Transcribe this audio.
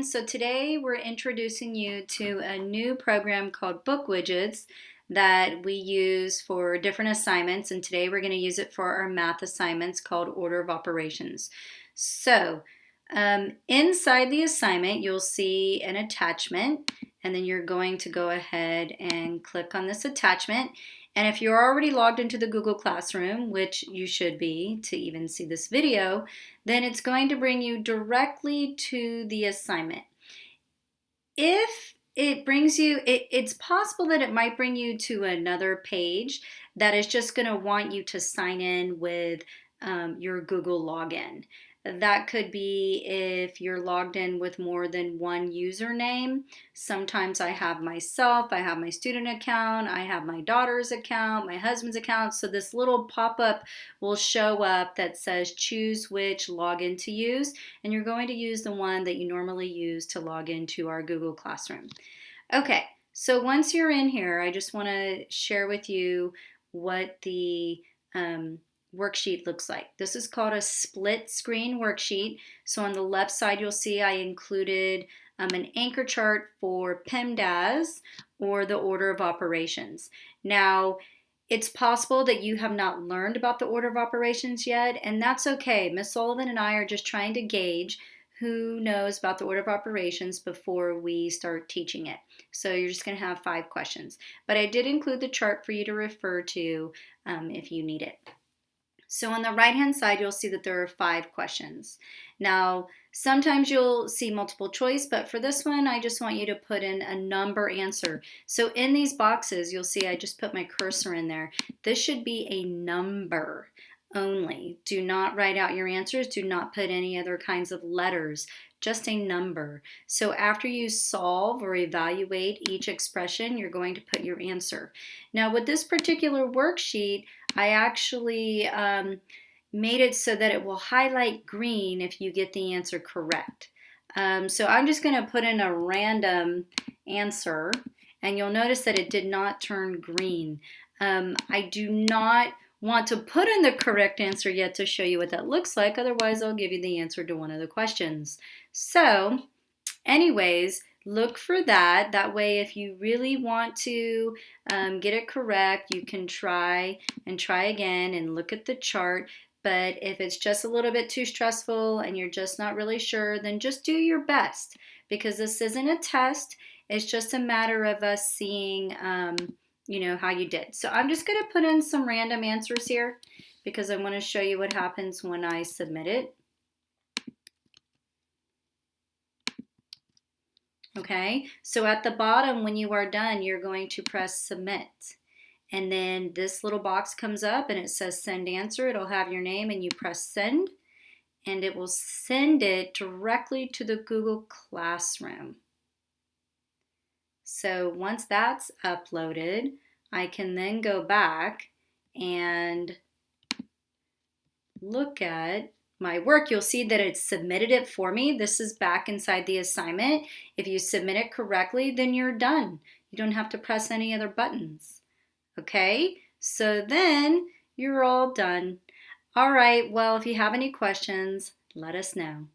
So today we're introducing you to a new program called Bookwidgets that we use for different assignments, and today we're going to use it for our math assignments called Order of Operations. So inside the assignment you'll see an attachment, and then you're going to go ahead and click on this attachment. And if you're already logged into the Google Classroom, which you should be to even see this video, then it's going to bring you directly to the assignment. If it brings you, it's possible that it might bring you to another page that is just going to want you to sign in with your Google login. That could be if you're logged in with more than one username. Sometimes I have myself, I have my student account, I have my daughter's account, my husband's account. So this little pop-up will show up that says choose which login to use, and you're going to use the one that you normally use to log into our Google Classroom. Okay, so once you're in here, I just want to share with you what the worksheet looks like. This is called a split screen worksheet. So on the left side you'll see I included an anchor chart for PEMDAS, or the order of operations. Now it's possible that you have not learned about the order of operations yet, and that's okay. Miss Sullivan and I are just trying to gauge who knows about the order of operations before we start teaching it. So you're just going to have 5 questions. But I did include the chart for you to refer to if you need it. So on the right-hand side, you'll see that there are 5 questions. Now, sometimes you'll see multiple choice, but for this one, I just want you to put in a number answer. So in these boxes, you'll see I just put my cursor in there. This should be a number only. Do not write out your answers. Do not put any other kinds of letters, just a number. So after you solve or evaluate each expression, you're going to put your answer. Now with this particular worksheet, I actually made it so that it will highlight green if you get the answer correct. So I'm just going to put in a random answer, and you'll notice that it did not turn green. I do not want to put in the correct answer yet to show you what that looks like, otherwise I'll give you the answer to one of the questions. So anyways, look for that. That way if you really want to get it correct, you can try and try again and look at the chart. But if it's just a little bit too stressful and you're just not really sure, then just do your best, because this isn't a test. It's just a matter of us seeing how you did. So I'm just going to put in some random answers here because I want to show you what happens when I submit it. Okay, so at the bottom when you are done, you're going to press submit. And then this little box comes up and it says send answer. It'll have your name and you press send, and it will send it directly to the Google Classroom. So once that's uploaded, I can then go back and look at my work. You'll see that it's submitted it for me. This is back inside the assignment. If you submit it correctly, then you're done. You don't have to press any other buttons. Okay, so then you're all done. All right, well, if you have any questions, let us know.